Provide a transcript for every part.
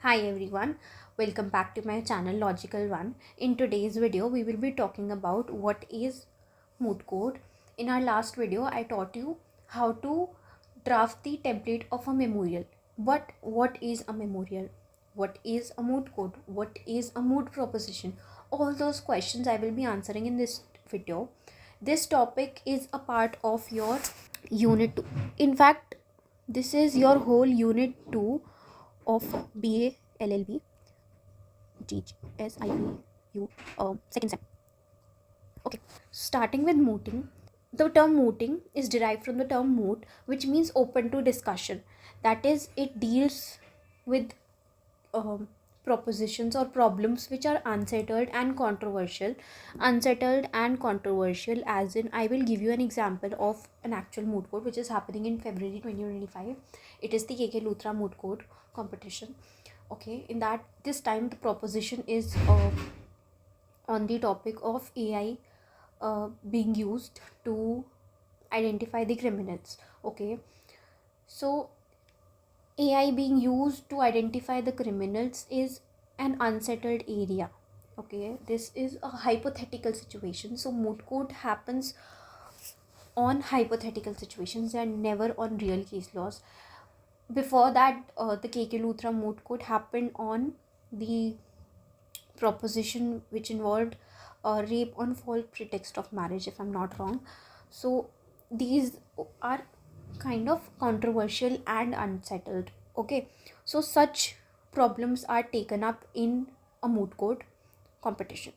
Hi everyone, welcome back to my channel LawgicalOne. In today's video, we will be talking about what is Moot code. In our last video, I taught you how to draft the template of a memorial. But what is a memorial? What is a Moot code? What is a Moot proposition? All those questions I will be answering in this video. This topic is a part of your unit 2. In fact, this is your whole unit 2 of BALLB GGSIPU second sem. Okay, starting with mooting. The term mooting is derived from the term moot, which means open to discussion. That is, it deals with um, propositions or problems which are unsettled and controversial. Unsettled and controversial, as in, I will give you an example of an actual moot code which is happening in February 2025. It is the KK Luthra moot code competition. Okay, in that, this time the proposition is on the topic of AI being used to identify the criminals. Okay, so AI being used to identify the criminals is an unsettled area. Okay, this is a hypothetical situation. So moot court happens on hypothetical situations and never on real case laws. Before that, the KK Luthra moot court happened on the proposition which involved rape on false pretext of marriage, if I'm not wrong. So these are kind of controversial and unsettled. Okay, so such problems are taken up in a moot court competition.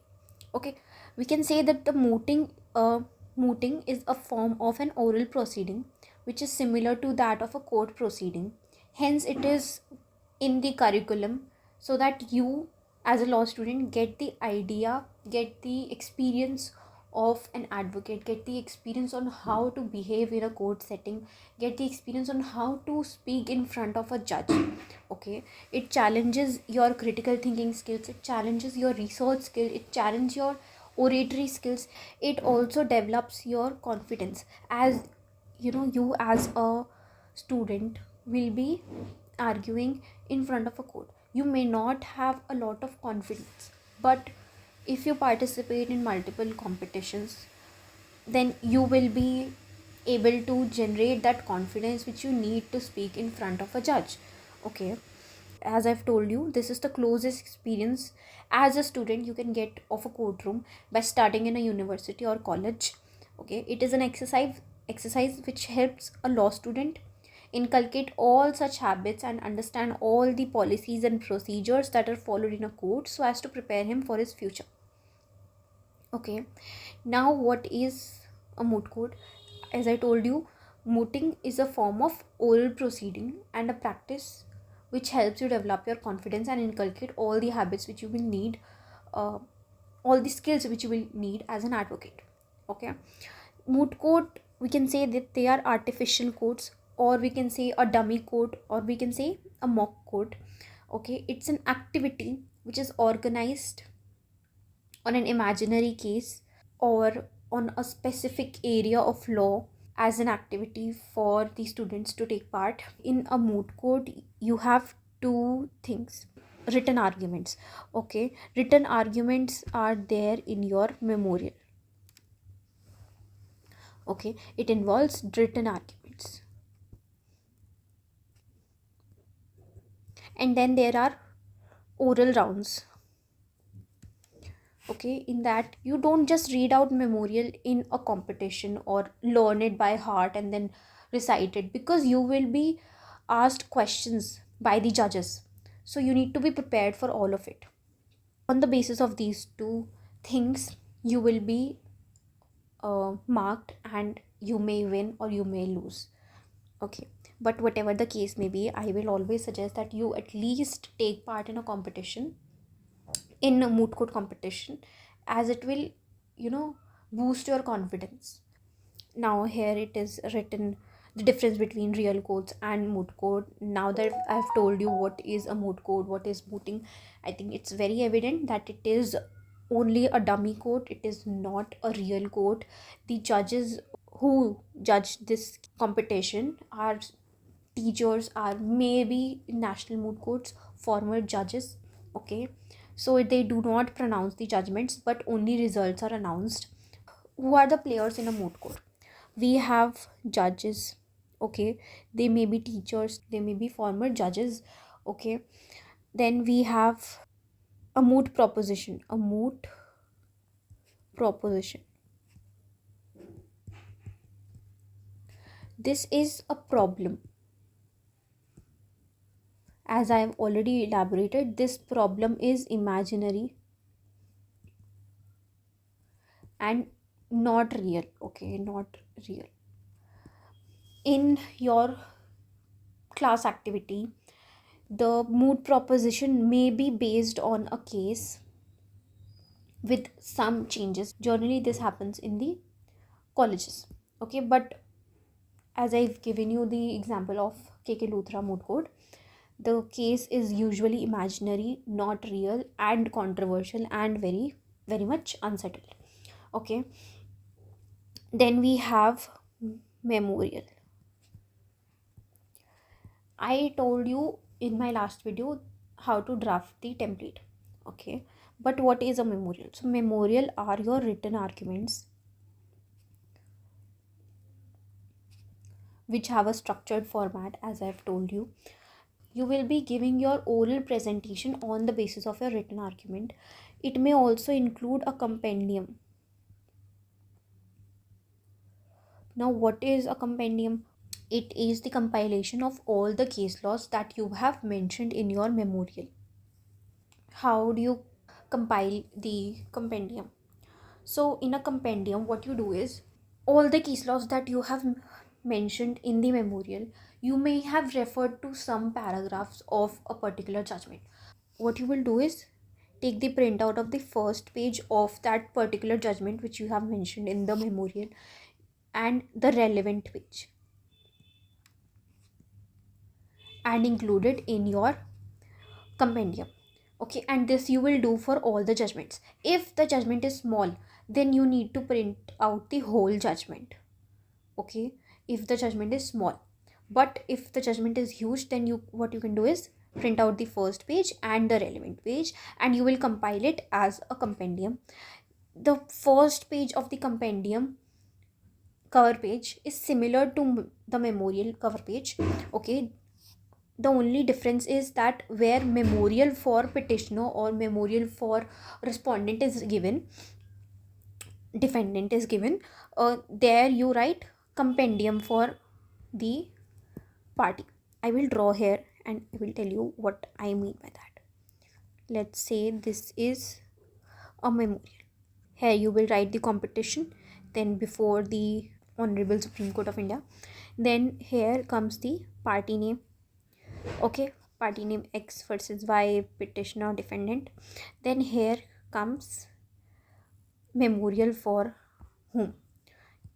Okay, we can say that the mooting is a form of an oral proceeding which is similar to that of a court proceeding. Hence it is in the curriculum, so that you as a law student get the idea, get the experience of an advocate, get the experience on how to behave in a court setting, get the experience on how to speak in front of a judge. Okay, it challenges your critical thinking skills, it challenges your research skill, it challenges your oratory skills. It also develops your confidence, as you as a student will be arguing in front of a court. You may not have a lot of confidence, but if you participate in multiple competitions, then you will be able to generate that confidence which you need to speak in front of a judge. Okay, as I've told you, this is the closest experience as a student you can get of a courtroom by studying in a university or college. Okay, it is an exercise which helps a law student inculcate all such habits and understand all the policies and procedures that are followed in a court so as to prepare him for his future. Okay, now what is a moot court? As I told you, mooting is a form of oral proceeding and a practice which helps you develop your confidence and inculcate all the habits which you will need, uh, all the skills which you will need as an advocate. Okay, moot court, we can say that they are artificial courts, or we can say a dummy court, or we can say a mock court. Okay, it's an activity which is organized on an imaginary case or on a specific area of law as an activity for the students to take part. In a moot court, you have two things: written arguments. Okay, written arguments are there in your memorial. Okay, it involves written arguments. And then there are oral rounds. Okay, in that you don't just read out memorial in a competition or learn it by heart and then recite it, because you will be asked questions by the judges, so you need to be prepared for all of it. On the basis of these two things, you will be marked, and you may win or you may lose. Okay, but whatever the case may be, I will always suggest that you at least take part in a competition, in a moot court competition, as it will boost your confidence. Now here it is written, the difference between real codes and moot code. Now that I've told you what is a moot code, what is mooting, I think it's very evident that it is only a dummy code, it is not a real code. The judges who judge this competition are teachers, are maybe national moot courts former judges. Okay, so they do not pronounce the judgments, but only results are announced. Who are the players in a moot court? We have judges. Okay, they may be teachers, they may be former judges. Okay, then we have a moot proposition. A moot proposition, this is a problem. As I have already elaborated, this problem is imaginary and not real. Okay, not real. In your class activity, the moot proposition may be based on a case with some changes. Generally this happens in the colleges. Okay, but as I've given you the example of KK Luthra moot court, the case is usually imaginary, not real, and controversial, and very very much unsettled. Okay, then we have memorial. I told you in my last video how to draft the template. Okay, but what is a memorial? So memorial are your written arguments which have a structured format. As I've told you, you will be giving your oral presentation on the basis of your written argument. It may also include a compendium. Now what is a compendium? It is the compilation of all the case laws that you have mentioned in your memorial. How do you compile the compendium? So in a compendium, what you do is, all the case laws that you have mentioned in the memorial, you may have referred to some paragraphs of a particular judgment. What you will do is take the printout of the first page of that particular judgment which you have mentioned in the memorial and the relevant page, and include it in your compendium. Okay, and this you will do for all the judgments. If the judgment is small, then you need to print out the whole judgment. Okay, if the judgment is small, but if the judgment is huge, then what you can do is print out the first page and the relevant page, and you will compile it as a compendium. The first page of the compendium cover page is similar to the memorial cover page. Okay, the only difference is that where memorial for petitioner or memorial for respondent is given, defendant is given, there you write compendium for the party. I will draw here and I will tell you what I mean by that. Let's say this is a memorial. Here you will write the competition, then before the Honorable Supreme Court of India, then here comes the party name. Okay, party name X versus Y, petitioner, defendant. Then here comes memorial for whom.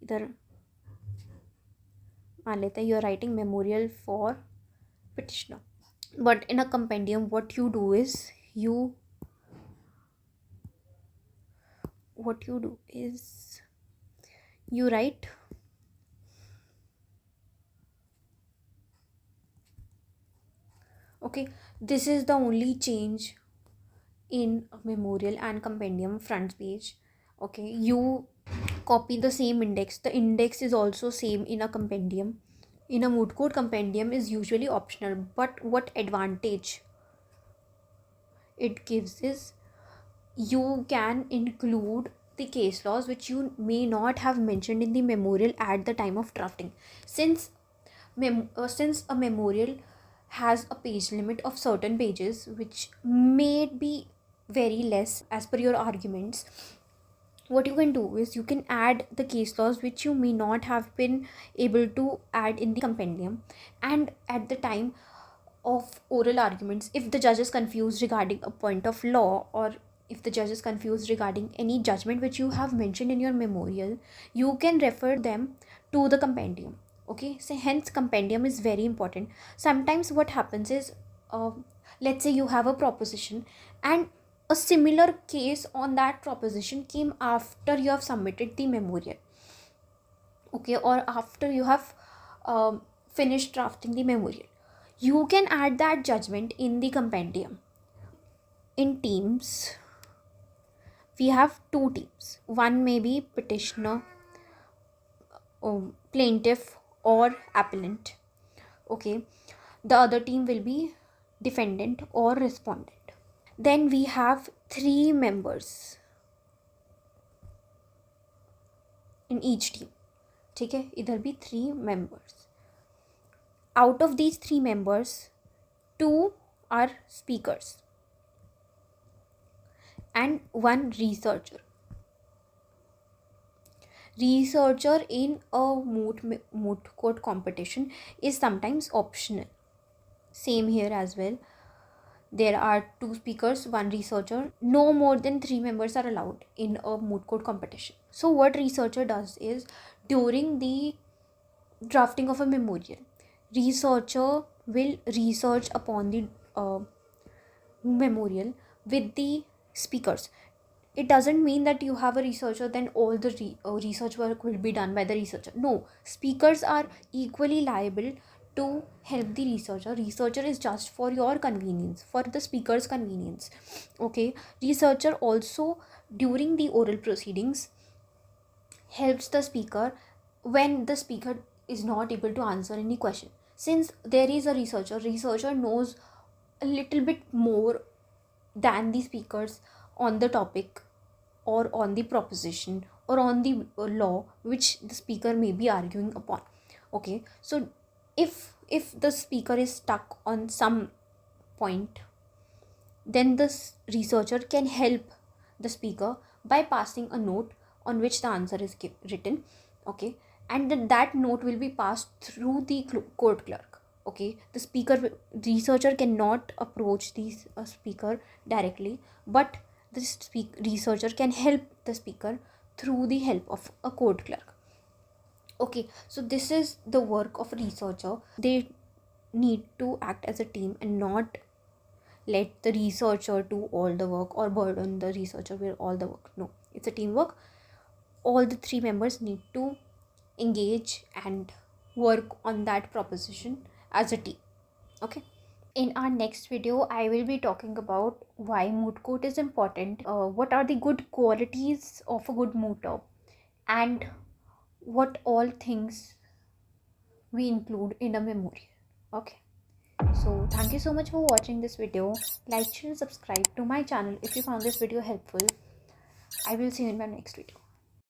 Either मान लेते हैं you are writing memorial for petitioner, but in a compendium what you do is you write okay, this is the only change in a memorial and compendium front page. Okay, you copy the same index. The index is also same in a compendium. In a moot court, compendium is usually optional, but what advantage it gives is you can include the case laws which you may not have mentioned in the memorial at the time of drafting. Since a memorial has a page limit of certain pages which may be very less as per your arguments, what you can do is you can add the case laws which you may not have been able to add in the compendium. And at the time of oral arguments, if the judge is confused regarding a point of law, or if the judge is confused regarding any judgment which you have mentioned in your memorial, you can refer them to the compendium. Okay, so hence compendium is very important. Sometimes what happens is, let's say you have a proposition and a similar case on that proposition came after you have submitted the memorial. Okay, or after you have finished drafting the memorial, You can add that judgment in the compendium. In teams, we have two teams. One may be petitioner, plaintiff, or appellant. Okay. The other team will be defendant or respondent. Then we have three members in each team. ठीक है, इधर भी 3 members. Out of these 3 members, 2 are speakers and 1 researcher. Researcher in a moot court competition is sometimes optional. Same here as well. There are 2 speakers, 1 researcher. No more than 3 members are allowed in a moot court competition. So what researcher does is, during the drafting of a memorial, researcher will research upon the memorial with the speakers. It doesn't mean that you have a researcher, then all the research work will be done by the researcher. No, speakers are equally liable to help the researcher. Researcher is just for your convenience, for the speaker's convenience. Okay, researcher also during the oral proceedings helps the speaker when the speaker is not able to answer any question. Since there is a researcher knows a little bit more than the speakers on the topic or on the proposition or on the law which the speaker may be arguing upon. Okay, so if the speaker is stuck on some point, then the researcher can help the speaker by passing a note on which the answer is written. Okay, and then that note will be passed through the court clerk. Okay, the researcher cannot approach the speaker directly, but the researcher can help the speaker through the help of a court clerk. Okay, so this is the work of a researcher. They need to act as a team and not let the researcher do all the work or burden the researcher with all the work. No, it's a teamwork. All the 3 members need to engage and work on that proposition as a team. Okay, in our next video I will be talking about why moot court is important, what are the good qualities of a good mooter, and what all things we include in a memorial. Okay, so thank you so much for watching this video. Like, share, subscribe to my channel if you found this video helpful. I will see you in my next video.